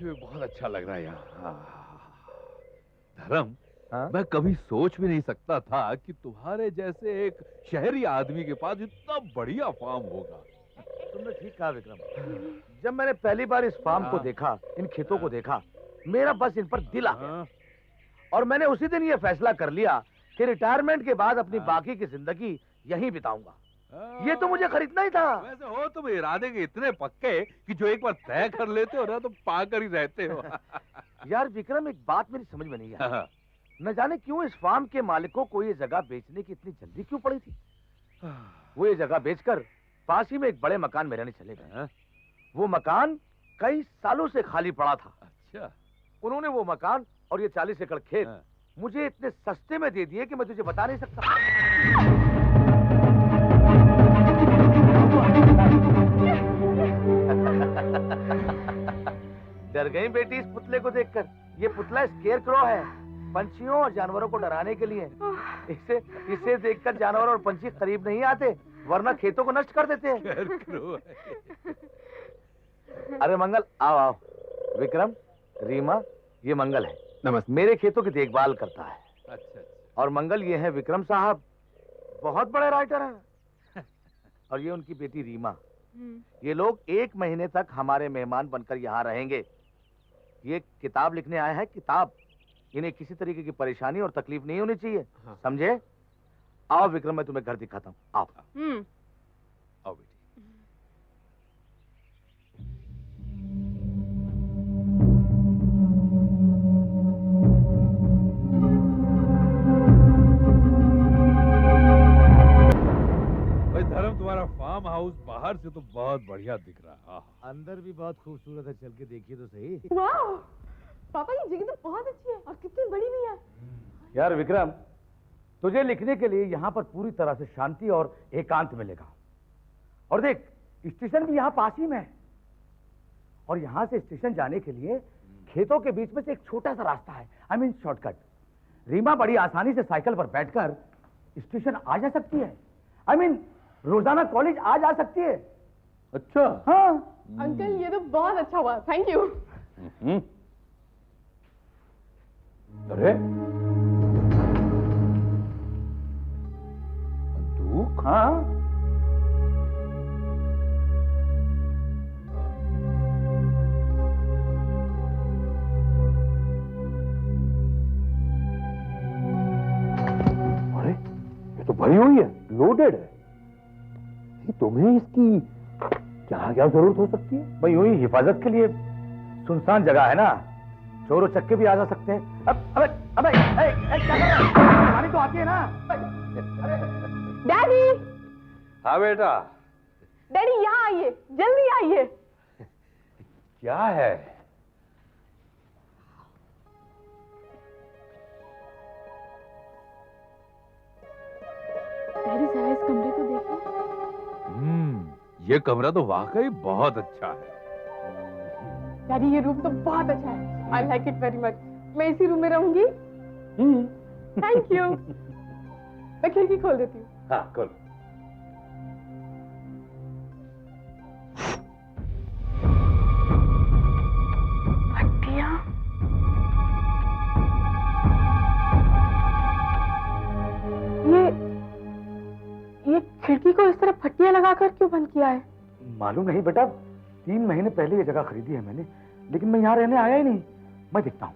मुझे भी बहुत अच्छा लग रहा है यहाँ। धर्म, हाँ? मैं कभी सोच भी नहीं सकता था कि तुम्हारे जैसे एक शहरी आदमी के पास इतना बढ़िया फार्म होगा। तुमने ठीक कहा विक्रम। जब मैंने पहली बार इस फार्म को देखा, इन खेतों को देखा, मेरा बस इन पर दिल आ गया और मैंने उसी दिन ये फैसला कर लिया कि रिटायरमेंट के बाद अपनी बाकी की जिंदगी यहीं बिताऊंगा। ये तो मुझे खरीदना ही था। वैसे हो तुम इरादे के इतने पक्के कि जो एक बार तय कर लेते हो ना तो पाकर ही रहते हो। यार विक्रम, एक बात मेरी समझ में नहीं आई। न जाने क्यों इस फार्म के मालिकों को ये जगह बेचने की इतनी जल्दी क्यों पड़ी थी। वो ये जगह बेचकर पास ही में एक बड़े मकान में रहने चले गए। वो मकान कई सालों से खाली पड़ा था। अच्छा। उन्होंने वो मकान और ये 40 एकड़ खेत मुझे इतने सस्ते में दे दिए कि मैं तुझे बता नहीं सकता। डर गई बेटी इस पुतले को देखकर। ये पुतला स्केयरक्रो है, पंछियों और जानवरों को डराने के लिए। इसे देखकर जानवर और पंछी करीब नहीं आते, वरना खेतों को नष्ट कर देते हैं। अरे मंगल, आओ आओ। विक्रम, रीमा, ये मंगल है। नमस्ते। मेरे खेतों की देखभाल करता है। अच्छा। और मंगल ये है विक्रम साहब, बहुत बड़े राइटर हैं। और ये उनकी बेटी रीमा। ये लोग 1 महीने तक हमारे मेहमान बनकर यहाँ रहेंगे। ये किताब लिखने आए हैं, किताब। इन्हें किसी तरीके की परेशानी और तकलीफ नहीं होनी चाहिए। हाँ। समझे? आओ विक्रम, मैं तुम्हें घर दिखाता हूँ। आओ। आओ बेटी। धर्म, तुम्हारा फार्म हाउस बाहर से तो बहुत बढ़िया दिख रहा है। अंदर भी बहुत खूबसूरत है, चल के देखिए तो सही। वाह पापा, ये जगह तो बहुत अच्छी है और कितनी बड़ी भी है। यार विक्रम, तुझे लिखने के लिए यहाँ पर पूरी तरह से शांति और एकांत मिलेगा। और देख, स्टेशन भी यहाँ पास ही में है। और यहाँ से स्टेशन जाने के लिए खेतों के बीच में से एक छोटा सा रास्ता है, आई मीन शॉर्टकट। रीमा बड़ी आसानी से साइकिल पर बैठकर स्टेशन आ जा सकती है। आई मीन रोजाना कॉलेज आ जा सकती है। अच्छा। हाँ अंकल, ये तो बहुत अच्छा हुआ, थैंक यू। अरे बंदूक? हाँ। अरे ये तो भरी हुई है, लोडेड है। तुम्हें इसकी क्या क्या जरूरत हो सकती है? भाई यूं ही हिफाजत के लिए। सुनसान जगह है ना, चोर चक्के भी आ जा सकते हैं। अबे अबे क्या कर रहा है? जवानी तो आती है ना। डैडी, हाँ बेटा। डैडी यहाँ आइए, जल्दी आइए। क्या है? डैडी जरा इस कमरे को देखिए। ये कमरा तो वाकई बहुत अच्छा है। डैडी, ये रूम तो बहुत अच्छा है। I like it very much. मैं इसी रूम में रहूंगी। Thank you. मैं खिड़की खोल देती हूँ। हाँ खोल। ये खिड़की को इस तरह फट्टियां लगाकर क्यों बंद किया है? मालूम नहीं बेटा, 3 महीने पहले ये जगह खरीदी है मैंने, लेकिन मैं यहाँ रहने आया ही नहीं। मैं देखता हूँ।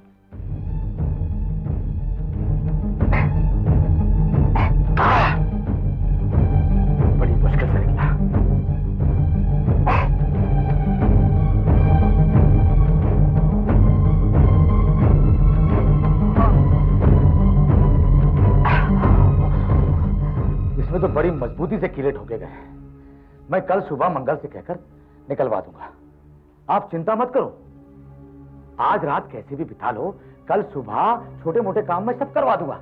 बड़ी मुश्किल से निकला। इसमें तो बड़ी मजबूती से कीले ठोके गए हैं। मैं कल सुबह मंगल से कहकर निकलवा दूंगा। आप चिंता मत करो, आज रात कैसे भी बिता लो, कल सुबह छोटे मोटे काम मैं सब करवा दूंगा।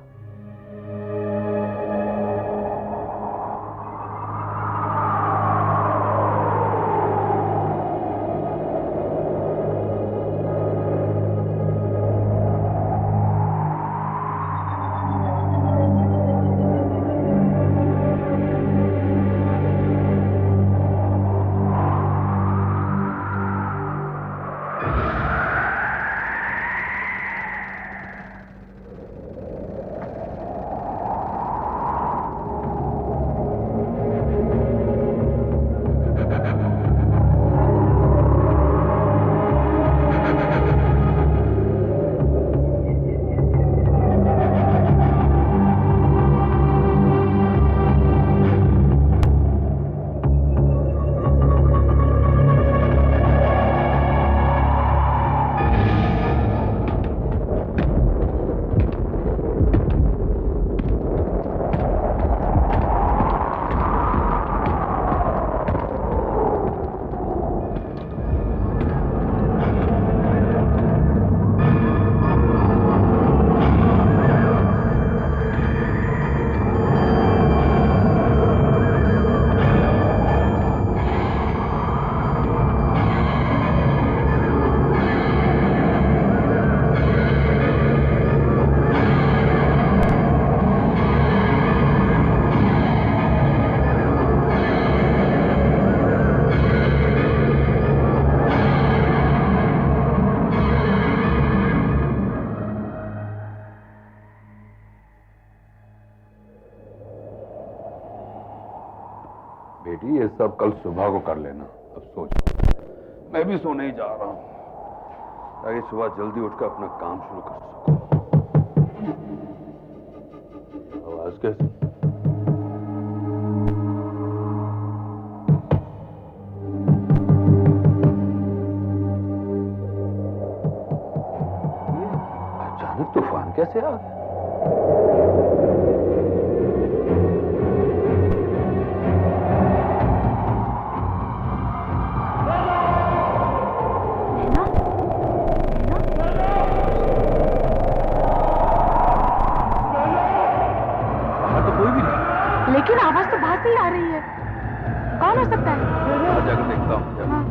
सब कल सुबह को कर लेना। अब सो जाओ, मैं भी सोने ही जा रहा हूं ताकि सुबह जल्दी उठकर अपना काम शुरू कर सकूं। आवाज कैसी? अचानक तूफान कैसे आ गया? लेकिन आवाज तो बाहर से ही आ रही है। कौन हो सकता है? जाकर देखता हूँ। हाँ।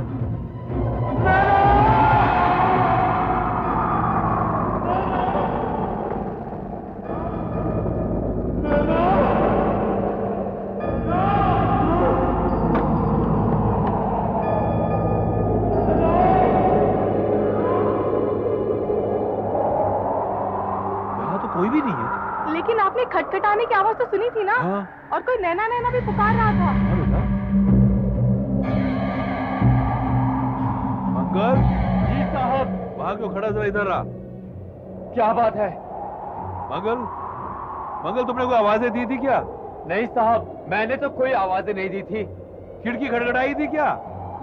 यहाँ तो कोई भी नहीं है। लेकिन आपने खटखटाने की आवाज तो सुनी थी ना? हाँ। और कोई नैना नैना भी पुकार रहा था। मंगल जी साहब, वहां क्यों खड़ा? जरा इधर आ। क्या बात है? मंगल, मंगल तुमने कोई आवाजें दी थी क्या? नहीं साहब, मैंने तो कोई आवाजें नहीं दी थी। खिड़की खटखटाई थी क्या?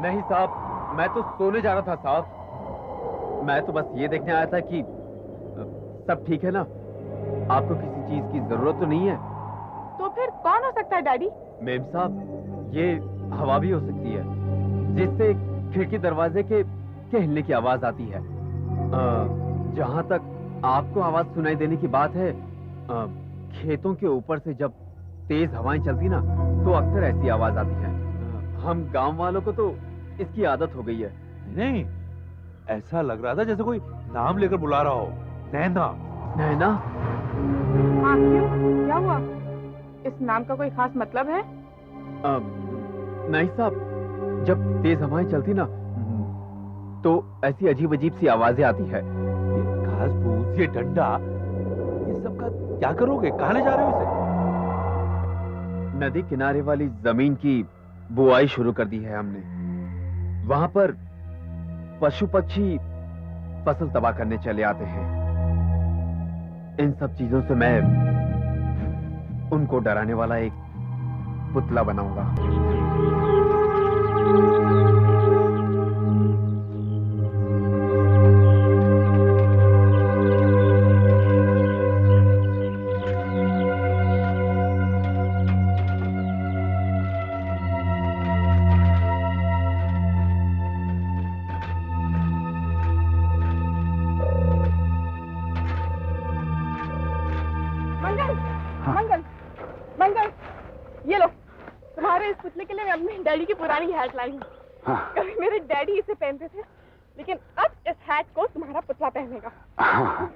नहीं साहब, मैं तो सोने जा रहा था साहब। मैं तो बस ये देखने आया था कि सब ठीक है ना, आपको किसी चीज की जरूरत तो नहीं है। तो फिर कौन हो सकता है डैडी? मेम साहब, ये हवा भी हो सकती है जिससे खिड़की दरवाजे के हिलने की आवाज आती है। जहां तक आपको आवाज सुनाई देने की बात है, खेतों के ऊपर से जब तेज हवाएं चलती ना तो अक्सर ऐसी आवाज आती है। हम गांव वालों को तो इसकी आदत हो गई है। नहीं, ऐसा लग रहा था जैसे कोई नाम लेकर बुला रहा हो। नैना। नैना? हाँ, क्यों? क्या हुआ? इस नाम का कोई खास मतलब है? नहीं साहब, जब तेज हवाएं चलती ना तो ऐसी अजीब अजीब सी आवाजें आती है। ये घास फूस, ये डंडा, ये सब का क्या करोगे? कहाँ ले जा रहे हो इसे? नदी किनारे वाली जमीन की बुआई शुरू कर दी है हमने। वहां पर पशु पक्षी फसल तबाह करने चले आते हैं। इन सब चीजों से मैं उनको डराने वाला एक पुतला बनाऊंगा। डैडी की पुरानी हैट लाई हूँ। हाँ। कभी मेरे डैडी इसे पहनते थे, लेकिन अब इस हैट को तुम्हारा पुतला पहनेगा। हाँ।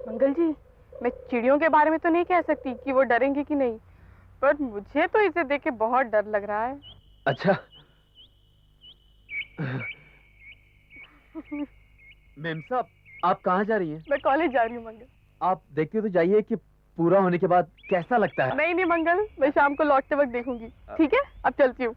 मंगल जी, मैं चिड़ियों के बारे में तो नहीं कह सकती कि वो डरेंगे कि नहीं, पर मुझे तो इसे देख के बहुत डर लग रहा है। अच्छा। मेम साहब, आप कहाँ जा रही हैं? मैं कॉलेज जा रही हूँ मंगल। आप देखते तो जाइए कि पूरा होने के बाद कैसा लगता है। नहीं नहीं मंगल, मैं शाम को लौटते वक्त देखूंगी। ठीक है, अब चलती हूँ।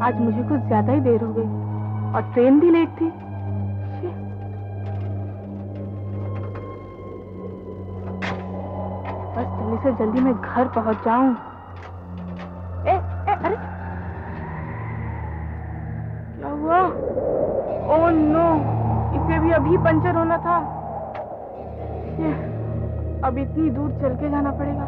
आज मुझे कुछ ज्यादा ही देर हो गई और ट्रेन भी लेट थी। बस जल्दी से जल्दी मैं घर पहुंच जाऊं। अरे क्या हुआ? ओह नो, इसे भी अभी पंचर होना था। अब इतनी दूर चल के जाना पड़ेगा।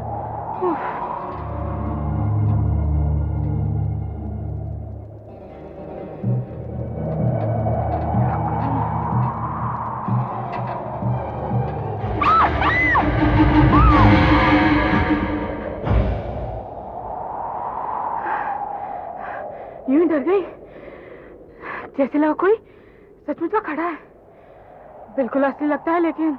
यूं डर गई, जैसे लगा कोई सचमुच वो खड़ा है, बिल्कुल असली लगता है, लेकिन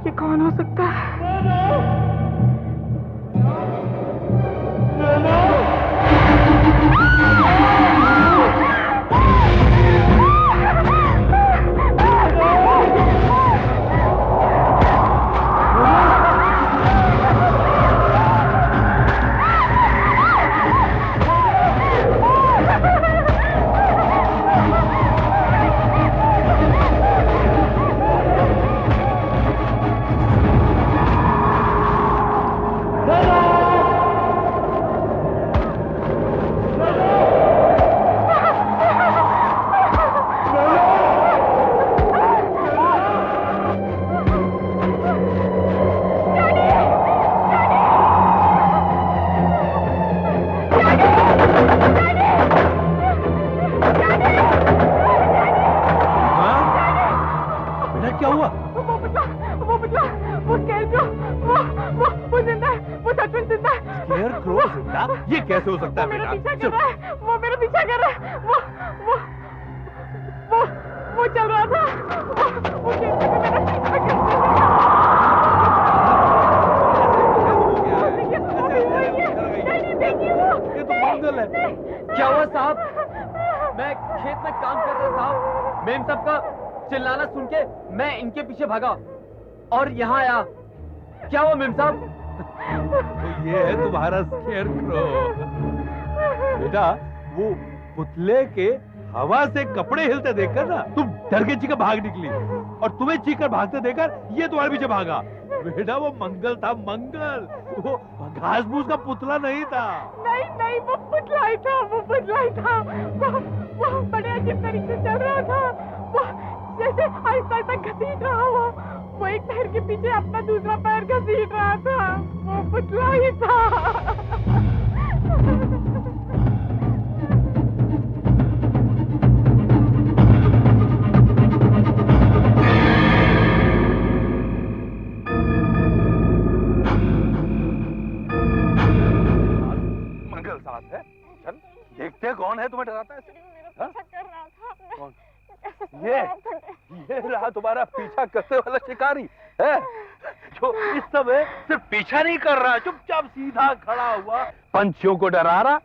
ये कौन हो सकता है? ये कैसे हो सकता है बेटा? वो मेरा पीछा कर रहा है। वो चल रहा था। वो ये तो मंगल है। क्या हुआ साहब? मैं खेत में काम कर रहा साहब, मेम साहब का चिल्लाना सुन के मैं इनके पीछे भागा और यहाँ आया। क्या हुआ मेम साहब? तो ये है तुम्हारा स्केयरक्रो। बेटा, वो पुतले के हवा से कपड़े हिलते देखकर ना तुम डर के चीखकर भाग निकली, और तुम्हें चीखकर भागते देखकर ये तुम्हारे पीछे भागा। बेटा, वो मंगल था, मंगल। वो घास फूस का पुतला नहीं था। नहीं, वो पुतला ही था। वो बड़े अजीब तरीके से चल रहा था। वो जैसे आहिस्ता घसीट रहा हो। वो एक पैर के पीछे अपना दूसरा पैर घसीट रहा था। वो पुतला ही था। मंगल साथ है। चल देखते हैं कौन है तुम्हें डराता है। कौन? ये रहा तुम्हारा पीछा करने वाला शिकारी है, जो इस समय सिर्फ पीछा नहीं कर रहा, चुपचाप सीधा खड़ा हुआ पंछियों को डरा रहा।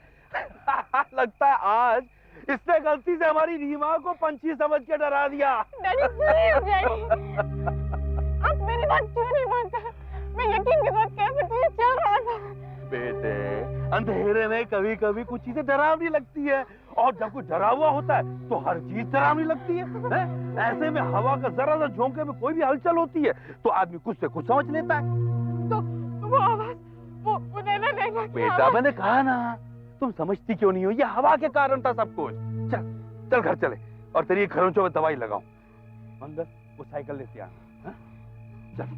लगता है आज इसने गलती से हमारी रीमा को पंछी समझ के डरा दिया। डैडी, आप मेरी बात क्यों नहीं मानते? मैं यकीन के साथ कह सकती हूँ चल रहा था। बेटे, अंधेरे में कभी कभी कुछ चीजें डरावनी लगती है, और जब कुछ डरा हुआ होता है तो हर चीज डरावनी लगती है? ऐसे में हवा का जरा सा झोंके में कोई भी हलचल होती है तो आदमी कुछ से कुछ समझ लेता है। तो वो आवाज, वो नैना बेटा, मैंने कहा ना, तुम समझती क्यों नहीं हो? ये हवा के कारण था सब कुछ। चल घर चले और तेरी खरोंचों में दवाई लगाओ। मंगल, वो साइकिल लेते आना। चल।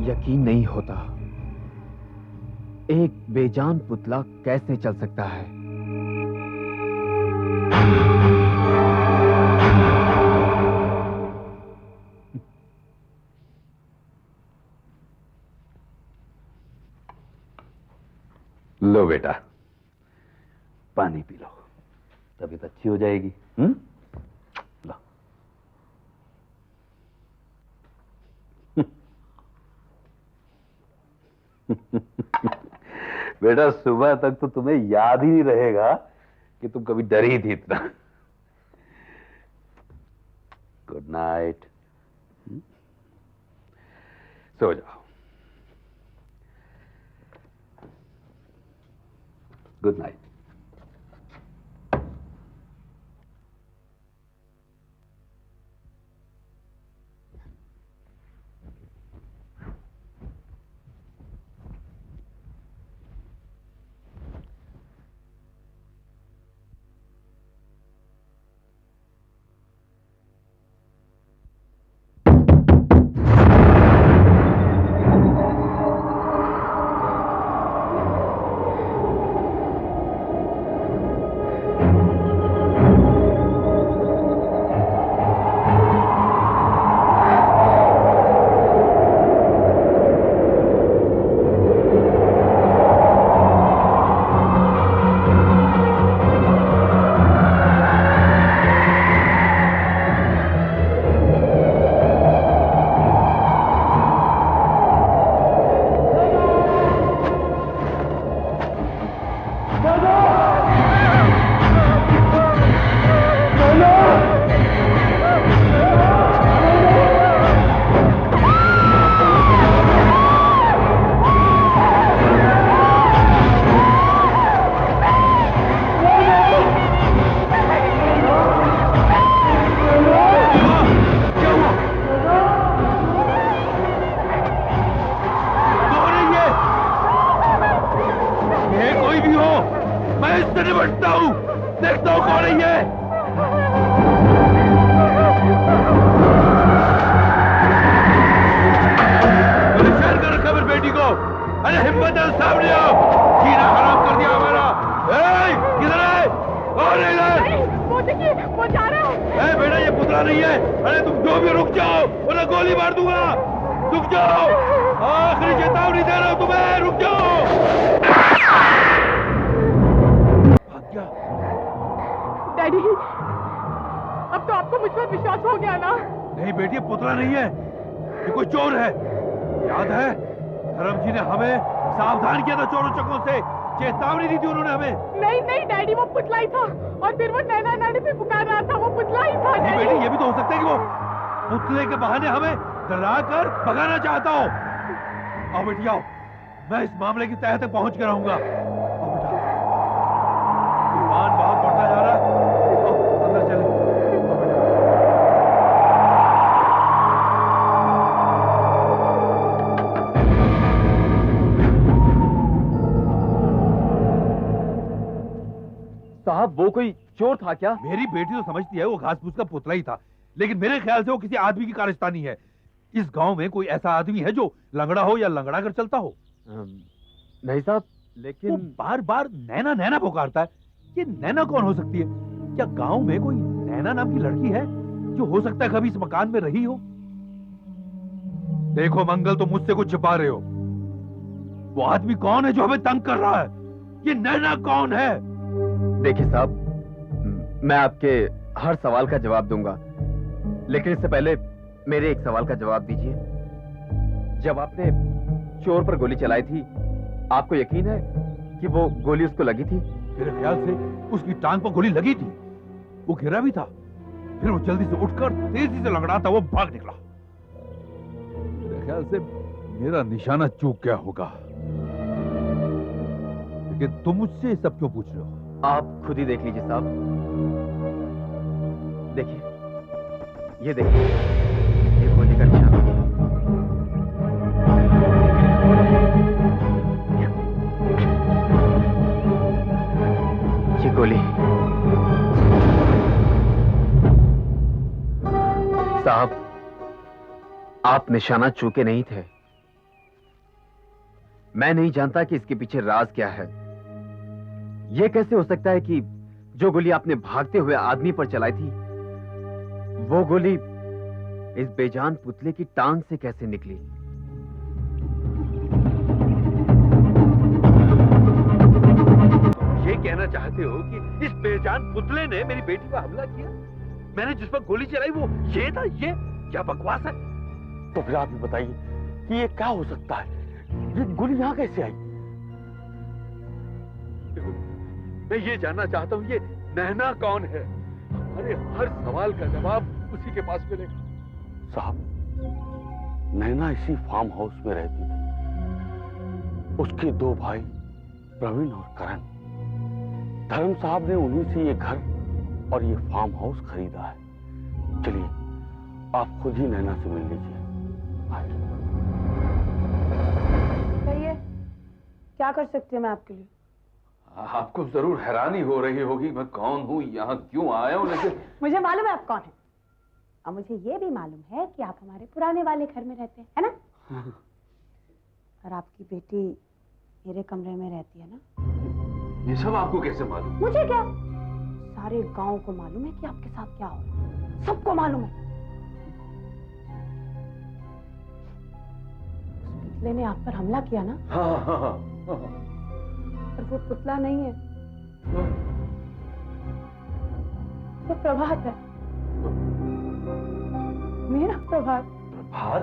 यकीन नहीं होता, एक बेजान पुतला कैसे चल सकता है। लो बेटा, पानी पी लो, तबीयत अच्छी हो जाएगी। लो। बेटा, सुबह तक तो तुम्हें याद ही नहीं रहेगा कि तुम कभी डरी थी इतना। Good night. सो जाओ। Good night. देखता हूँ कौन है ये। परेशान कर रखा मेरी बेटी को। अरे हिम्मत है सामने आओ, जीना हराम कर दिया हमारा। किधर है? और इधर वो देखिए, वो जा रहा है। बेटा ये पुतला नहीं है। अरे तुम जो भी रुक जाओ वरना गोली मार दूंगा। रुक जाओ, आखिरी चेतावनी दे रहा हूं तुम्हें, रुक जाओ। भाग गया। डैडी, अब तो आपको मुझ पर विश्वास हो गया ना? नहीं बेटी, पुतला नहीं है, ये कोई चोर है। याद है धर्म जी ने हमें सावधान किया था चोरों चक्कों से, चेतावनी दी थी उन्होंने हमें। नहीं नहीं डैडी, वो पुतला ही था। और फिर वो नैना नानी भी पुकार रहा था, वो पुतला ही था। नहीं बेटी, ये भी तो हो सकता है कि वो पुतले के बहाने हमें डरा कर भगाना चाहता हो। आओ बेटी आओ, मैं इस मामले की तह तक पहुंच कर रहूंगा। आओ बेटा, तूफान बहुत बढ़ता जा रहा है। आओ, अंदर चले। आओ बेटा। साहब वो कोई चोर था क्या? मेरी बेटी तो समझती है वो घास फूस का पुतला ही था, लेकिन मेरे ख्याल से वो किसी आदमी की कारस्तानी है। इस गांव में कोई ऐसा आदमी है जो लंगड़ा हो या लंगड़ा कर चलता हो? नहीं साहब, लेकिन वो बार बार नैना नैना पुकारता है। ये नैना कौन हो सकती है? क्या गांव में कोई नैना नाम की लड़की है जो हो सकता है कभी इस मकान में रही हो? देखो मंगल, तुम मुझसे कुछ छिपा रहे हो। वो आदमी कौन है जो हमें तंग कर रहा है? ये नैना कौन है? देखिए साहब, मैं आपके हर सवाल का जवाब दूंगा, लेकिन इससे पहले मेरे एक सवाल का जवाब दीजिए। जब आपने चोर पर गोली चलाई थी, आपको यकीन है कि वो गोली उसको लगी थी? मेरे ख्याल से उसकी टांग पर गोली लगी थी, वो गिरा भी था। फिर वो जल्दी से उठकर तेजी से लंगड़ाता वो भाग निकला। मेरे ख्याल से मेरा निशाना चूक गया होगा। लेकिन तुम मुझसे ये सब क्यों पूछ रहे हो? आप खुद ही देख लीजिए साहब। देखिए, ये देखिए, ये गोली का निशान। ये गोली। साहब, आप निशाना चूके नहीं थे। मैं नहीं जानता कि इसके पीछे राज क्या है। यह कैसे हो सकता है कि जो गोली आपने भागते हुए आदमी पर चलाई थी, वो गोली इस बेजान पुतले की टांग से कैसे निकली? ये कहना चाहते हो कि इस बेजान पुतले ने मेरी बेटी पर हमला किया? मैंने जिस पर गोली चलाई वो ये था? ये क्या बकवास है? तो फिर आप ही बताइए कि ये क्या हो सकता है? ये गोली यहाँ कैसे आई? मैं ये जानना चाहता हूँ, ये नैना कौन है? अरे हर सवाल का जवाब उसी के पास मिलेगा। साहब, नैना इसी फार्म हाउस में रहती थी। उसके दो भाई प्रवीण और करण। धर्म साहब ने उन्हीं से ये घर और ये फार्म हाउस खरीदा है। चलिए, आप खुद ही नैना से मिल लीजिए। कहिए, क्या कर सकती हूँ मैं आपके लिए? आपको जरूर हैरानी हो रही होगी मैं कौन हूँ, यहाँ क्यों आया हूँ, लेकिन मुझे मालूम है आप कौन है, और मुझे ये भी मालूम है कि आप हमारे पुराने वाले घर में रहते हैं, है ना? और आपकी बेटी मेरे कमरे में रहती है ना? ये सब आपको कैसे मालूम? मुझे क्या, सारे गांव को मालूम है कि आपके साथ क्या हो रहा है, सबको मालूम है। उस पुतले ने आप पर हमला किया ना? हाँ। और वो पुतला नहीं है, वो प्रभात है, मेरा प्रभात। प्रभात?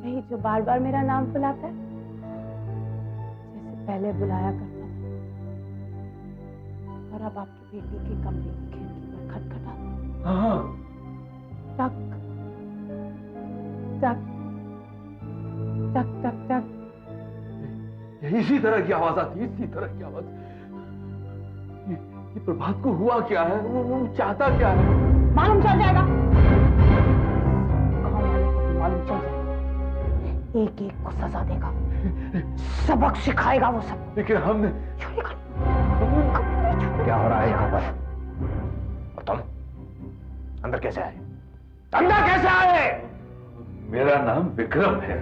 वही जो बार बार मेरा नाम बुलाता है, जैसे पहले बुलाया करता था, और अब आपकी बेटी के कमरे की खिड़की पर खटखटाता है। हाँ। टक टक टक टक टक। इसी तरह की आवाज आती है, इसी तरह की आवाज। ये प्रभात को हुआ क्या है? वो चाहता क्या है? मालूम चल जाएगा, गाँव वालों को भी मालूम चल जाएगा। एक एक को सजा देगा, सबक सिखाएगा वो सब। लेकिन हमने क्यों निकल? अंदर कैसे आए? अंदर कैसे आए? मेरा नाम विक्रम है।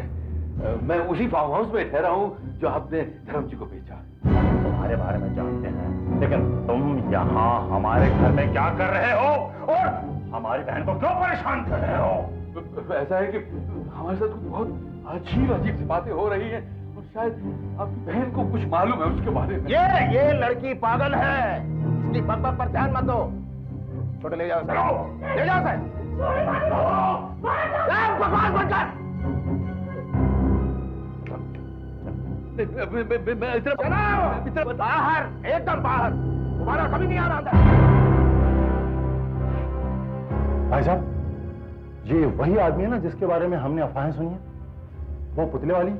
मैं उसी फार्म हाउस में ठहरा हूँ जो आपने धर्म जी को बेचा। तुम्हारे बारे में जानते हैं, लेकिन तुम यहाँ हमारे घर में क्या कर रहे हो और हमारी बहन को क्यों परेशान कर रहे हो? ऐसा है कि हमारे साथ कुछ बहुत अजीब अजीब सी बातें हो रही हैं और शायद आपकी बहन को कुछ मालूम है उसके बारे में। ये लड़की पागल है, इसकी बकबक पर ध्यान मत दो। छोटे ले जाओ, चलो ले जाओ सर। बकवास मत कर। मैं इतना बाहर, एकदम बाहर, तुम्हारा कभी नहीं आ रहा अंदर। भाई साहब, ये वही आदमी है ना जिसके बारे में हमने अफवाहें सुनी है, वो पुतले वाली?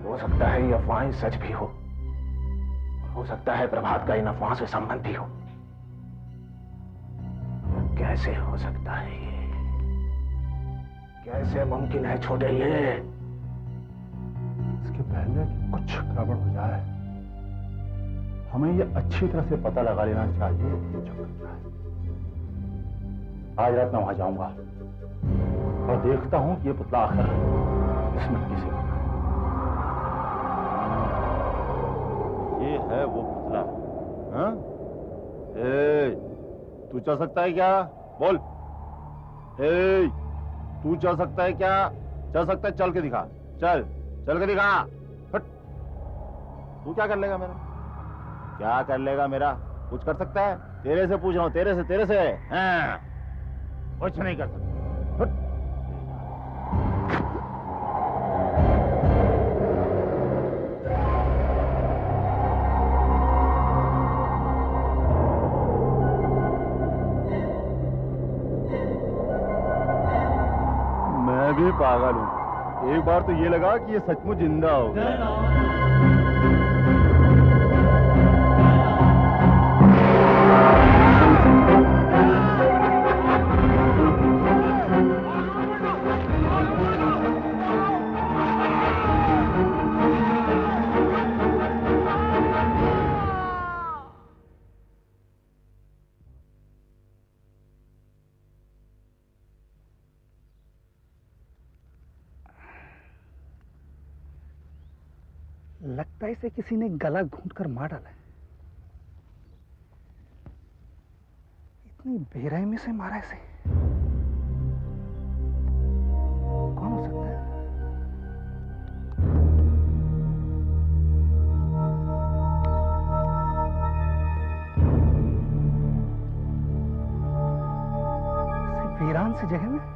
हो सकता है ये अफवाहें सच भी हो सकता है प्रभात का इन अफवाहों से संबंध भी हो। कैसे हो सकता है ये? कैसे मुमकिन है छोटे ये? इसके पहले कि कुछ गड़बड़ हो जाए, हमें ये अच्छी तरह से पता लगा लेना चाहिए ये चक्कर क्या है। आज रात मैं वहां जाऊंगा और देखता हूं कि ये पुतला आखिर इस मिट्टी से बना है। ये है वो पुतला। हाँ? तू चल सकता है क्या? बोल। तू चल सकता है क्या? चल सकता है, चल के दिखा। चल के दिखा। हट। तू क्या कर लेगा मेरा? क्या कर लेगा मेरा? कुछ कर सकता है? तेरे से पूछ रहा हूं, तेरे से। हाँ, कुछ नहीं कर सकता। हट। मैं भी पागल हूं। एक बार तो ये लगा कि ये सचमुच जिंदा हो गया। लगता है इसे किसी ने गला घूंटकर मार डाला है। इतनी बेरहमी से मारा इसे। कौन हो सकता है? इस वीरान सी जगह में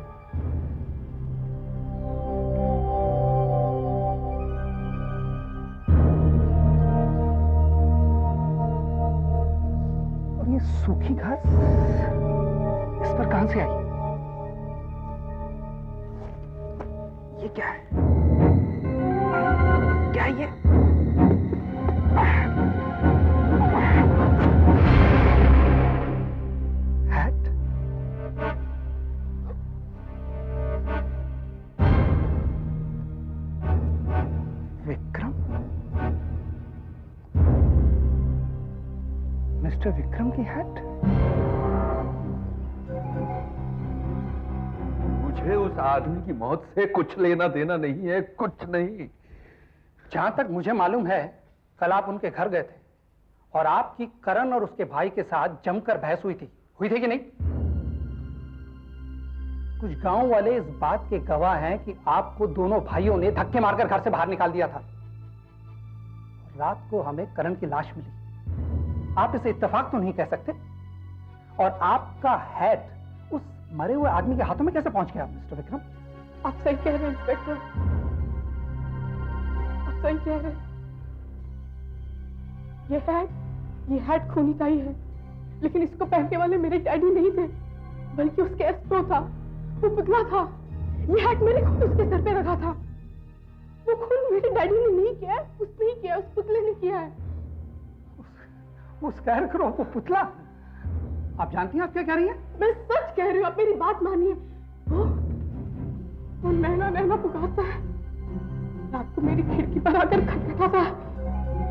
सूखी घास इस पर कहां से आई? ये क्या है? क्या है ये? हैट? विक्रम? मिस्टर विक्रम की हैट? मुझे उस आदमी की मौत से कुछ लेना देना नहीं है, कुछ नहीं। जहां तक मुझे मालूम है, कल आप उनके घर गए थे और आपकी करण और उसके भाई के साथ जमकर बहस हुई थी कि नहीं? कुछ गांव वाले इस बात के गवाह हैं कि आपको दोनों भाइयों ने धक्के मारकर घर से बाहर निकाल दिया था। रात को हमें करण की लाश मिली। आप इसे इत्तेफाक तो नहीं कह सकते? और आपका हैट उस मरे हुए आदमी के हाथों में कैसे पहुंच गया मिस्टर विक्रम? आप सही कह रहे हैं इंस्पेक्टर, आप सही कह रहे हैं। ये हैट खूनी का ही है, लेकिन इसको पहनने वाले मेरे डैडी नहीं थे, बल्कि उसके एस्ट्रो था, वो पुतला था। ये हैट मैंने खुद उसके सर पे रखा था। वो खून मेरे डैडी ने नहीं किया है, उसने ही किया, उस पुतले ने किया है। उस कैरेक्टर वो पुतला? आप जानती हैं आप क्या कह रही हैं? मैं सच कह रही हूँ, आप मेरी बात मानिए। वो नैना पुकारता है। रात को मेरी खिड़की पर आकर खटखटा था।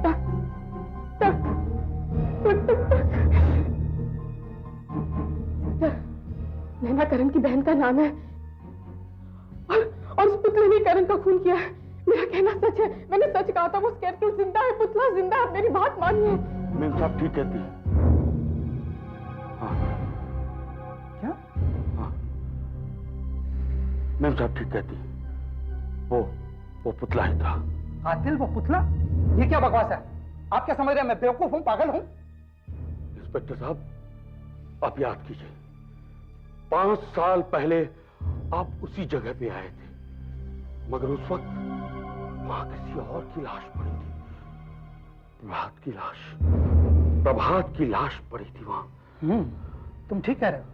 टक टक टक टक टक। पुतला करण की बहन का नाम है और उस पुतले ने करण का खून किया है। मेरा कहना सच है, मैंने सच कहा था। वो स्केरक्रो जिंदा है, पुतला जिंदा है। मेरी बात मानिए। मेम साहब ठीक कहती है। हाँ। क्या? हाँ, मेम साहब ठीक कहती है। वो पुतला ही था। कातिल वो पुतला? ये क्या बकवास है? आप क्या समझ रहे हैं, मैं बेवकूफ हूं, पागल हूं? इंस्पेक्टर साहब, आप याद कीजिए, 5 साल पहले आप उसी जगह पे आए थे, मगर उस वक्त वहां किसी और की लाश पड़ी थी। प्रभात की लाश पड़ी थी वहां। तुम ठीक कह रहे हो।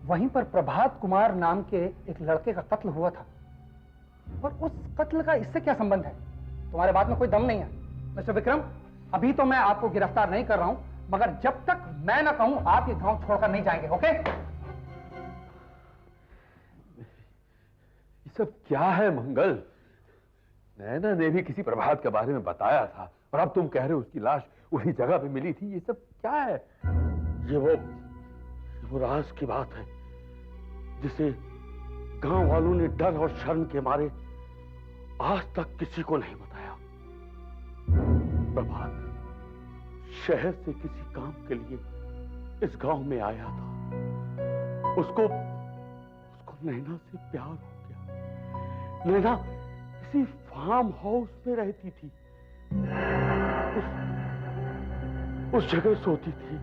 वहीं पर प्रभात कुमार नाम के एक लड़के का कत्ल हुआ था। और उस कत्ल का इससे क्या संबंध है? तुम्हारे बात में कोई दम नहीं है। मिस्टर विक्रम, अभी तो मैं आपको गिरफ्तार नहीं कर रहा हूं, मगर जब तक मैं ना कहूं आप ये गांव छोड़कर नहीं जाएंगे। ओके? ये सब क्या है मंगल? नैना ने भी किसी प्रभात के बारे में बताया था और अब तुम कह रहे हो उसकी लाश उसी जगह पे मिली थी। ये सब क्या है? ये वो राज की बात है जिसे गांव वालों ने डर और शर्म के मारे आज तक किसी को नहीं बताया। प्रभात शहर से किसी काम के लिए इस गांव में आया था। उसको नैना से प्यार हो गया। नैना किसी फार्म हाउस में रहती थी, उस जगह सोती थी।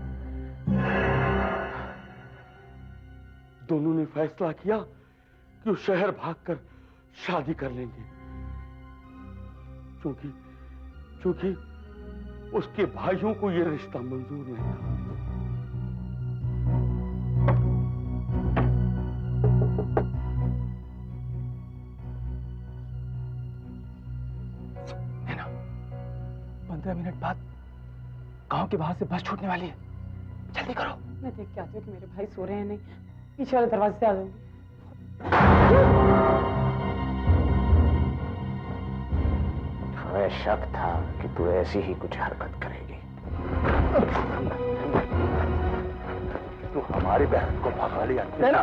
दोनों ने फैसला किया कि वो शहर भागकर शादी कर लेंगे, क्योंकि उसके भाइयों को यह रिश्ता मंजूर नहीं था। नैना, 15 मिनट बाद गांव के बाहर से बस छूटने वाली है। जल्दी करो। मैं देख के आती हूँ कि मेरे भाई सो रहे हैं नहीं। पीछे वाले दरवाजे से आ जाऊंगी। हमें शक था कि तू ऐसी ही कुछ हरकत करेगी। तू हमारी बहन को भगा लिया। नैना,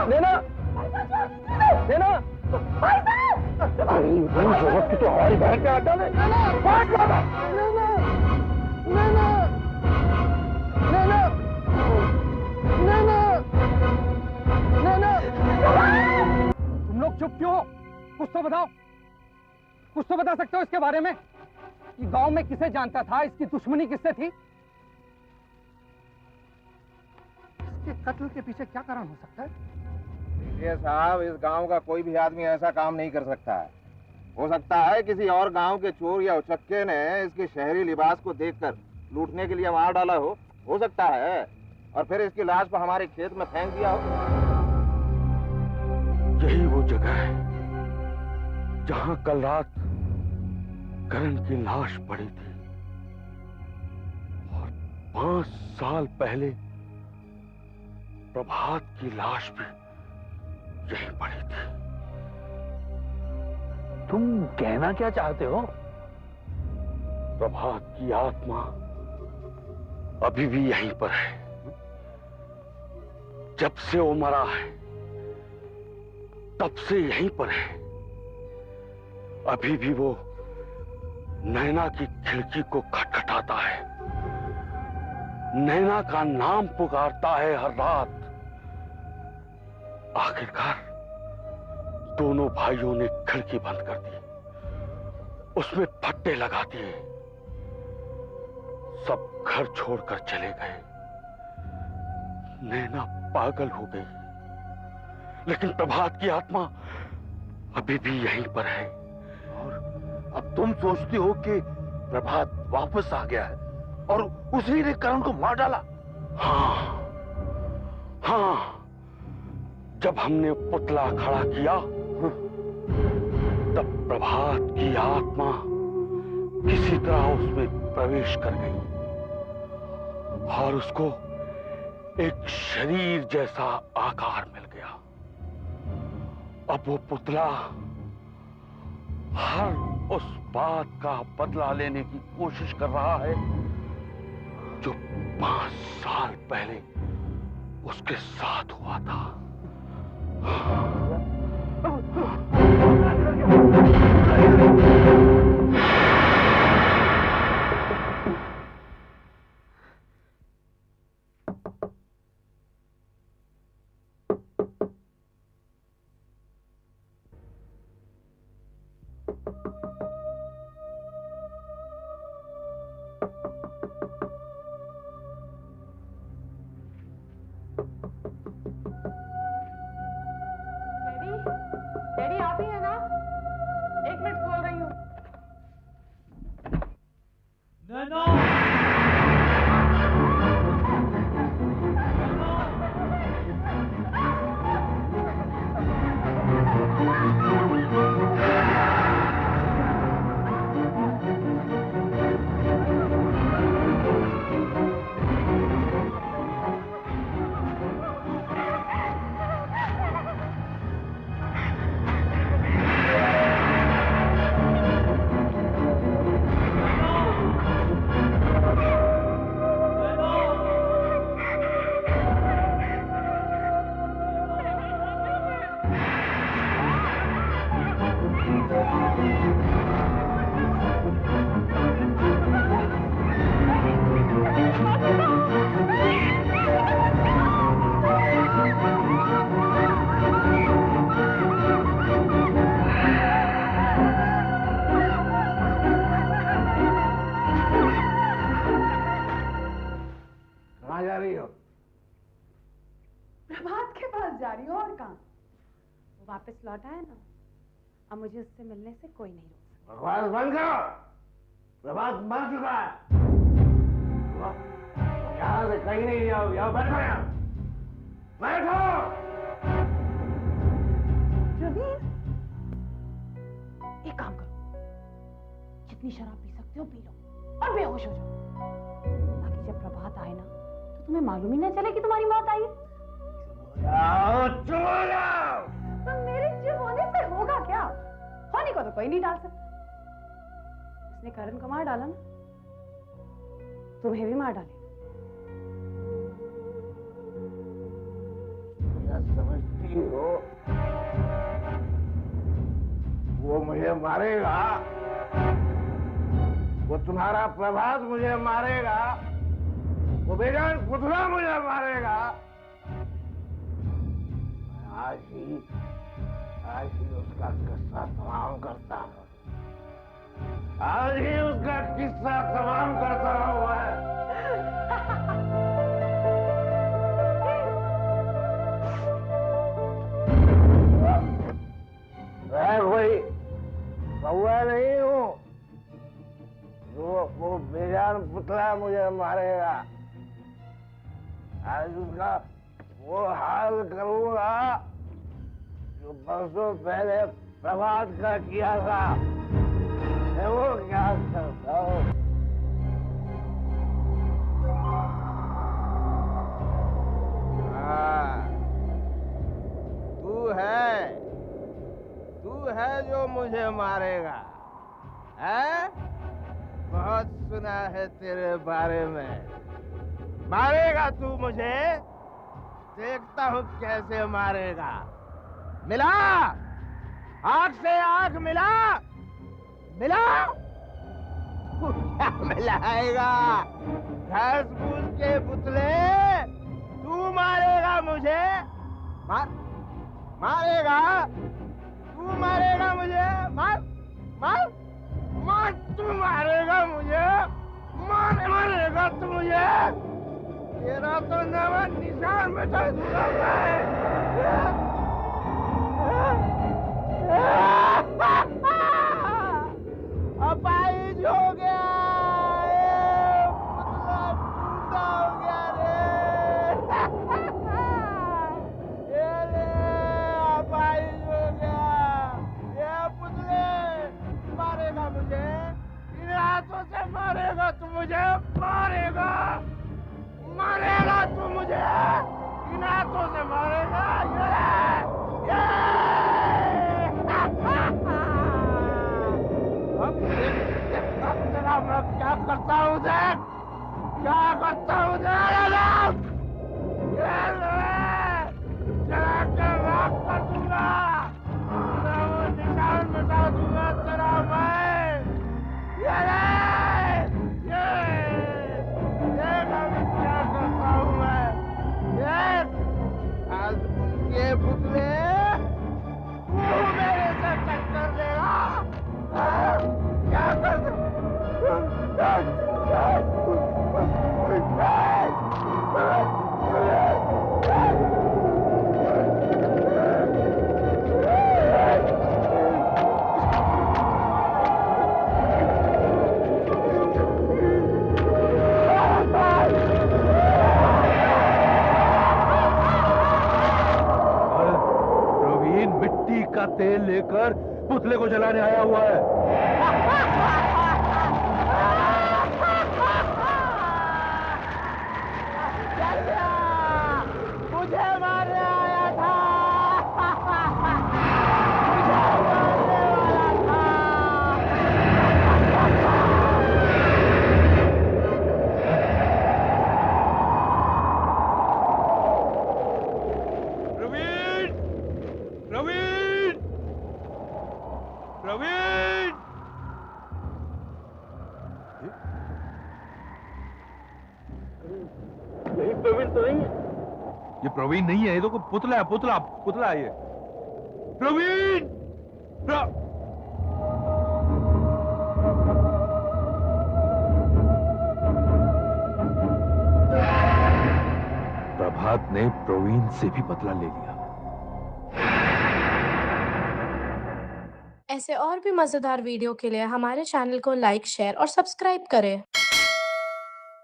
नैना, नैना, जरूरत की तो हमारी बहन पे अड्डा नहीं। तुम लोग चुप क्यों हो? कुछ तो बताओ। कुछ तो बता सकते हो इसके बारे में कि गांव में किसे जानता था, इसकी दुश्मनी किससे थी? इसके कत्ल के पीछे क्या कारण हो सकता है? ये साहब, इस गांव का कोई भी आदमी ऐसा काम नहीं कर सकता है। हो सकता है किसी और गांव के चोर या उचक्के ने इसके शहरी लिबास को देखकर लूटने के लिए मार डाला हो सकता है, और फिर इसकी लाश को हमारे खेत में फेंक दिया हो। यही वो जगह है जहां कल रात करण की लाश पड़ी थी, और 5 साल पहले प्रभात की लाश भी यहीं पड़ी थी। तुम कहना क्या चाहते हो? प्रभात की आत्मा अभी भी यहीं पर है। जब से वो मरा है तब से यहीं पर है। अभी भी वो नैना की खिड़की को खटखटाता है, नैना का नाम पुकारता है हर रात। आखिरकार दोनों भाइयों ने खिड़की बंद कर दी, उसमें फट्टे लगा दिए, सब घर छोड़कर चले गए। नैना पागल हो गई, लेकिन प्रभात की आत्मा अभी भी यहीं पर है। और अब तुम सोचती हो कि प्रभात वापस आ गया है और उसी ने करण को मार डाला? हाँ, जब हमने पुतला खड़ा किया तब प्रभात की आत्मा किसी तरह उसमें प्रवेश कर गई और उसको एक शरीर जैसा आकार मिल गया। अब वो पुतला हर उस बात का बदला लेने की कोशिश कर रहा है जो 5 साल पहले उसके साथ हुआ था। डैडी आप ही है ना? 1 मिनट खोल रही हूँ। कहाँ जा रही हो? प्रभात के पास जा रही हो, और कहाँ? वो वापस लौट आया ना, अब मुझे उससे मिलने से कोई नहीं रोक सकता। बकवास बंद करो। प्रभात मर चुका है। यहाँ से कहीं नहीं जाओ, यहाँ बैठो, यहाँ बैठो। प्रवीण, एक काम करो, जितनी शराब पी सकते हो पी लो और बेहोश हो जाओ, ताकि जब प्रभात आए ना तो तुम्हें मालूम ही ना चले कि तुम्हारी मौत आई है। चुप हो जाओ। तो मेरे चुप होने से होगा क्या? होने को तो कोई नहीं डाल सकता। उसने करण को मार डाला ना, तुम्हें भी मार डाले। क्या समझती हो? वो मुझे मारेगा, वो तुम्हारा प्रभात मुझे मारेगा, वो बेजान पुतला मुझे मारेगा। आज ही उसका किस्सा तमाम करता हूँ। आज ही उसका किस्सा तमाम करता हूँ मैं। मैं कोई कौवा नहीं हूँ जो वो बेजान पुतला मुझे मारेगा। आज उसका वो हाल करूंगा जो बरसों पहले प्रभात का किया था। मैं वो क्या करता हूँ। तू है जो मुझे मारेगा, है? बहुत सुना है तेरे बारे में। मारेगा तू मुझे? देखता हूँ कैसे मारेगा। मिला, आंख से आंख मिला, मिला। तू क्या मिलाएगा? घास फूस के पुतले, तू मारेगा मुझे? मारेगा? तू मारेगा मुझे? मार, तू मारेगा मुझे? मारेगा तू मुझे? तेरा तो नवा निशान मिटा दूंगा मैं। अपाहिज हो गया, पुतला टूटा हो गया रे। ये ले, अपाहिज हो गया। ये पुतले मारेगा मुझे, इन हाथों से मारेगा तू मुझे, मारेगा तू मुझे, इन हाथों से मारेगा। अब तेरा मैं क्या करता हूँ देख, क्या करता हूँ देख। चला कर राख कर तेल लेकर पुतले को जलाने आया हुआ है। मुझे मारने आया था। प्रवीण! प्रवीण! प्रवीण! नहीं प्रवीण तो नहीं है। ये प्रवीण नहीं है, ये तो कोई पुतला है, पुतला पुतला है ये। प्रवीण! प्रभात ने प्रवीण से भी बदला ले लिया। ऐसे और भी मजेदार वीडियो के लिए हमारे चैनल को लाइक, शेयर और सब्सक्राइब करें।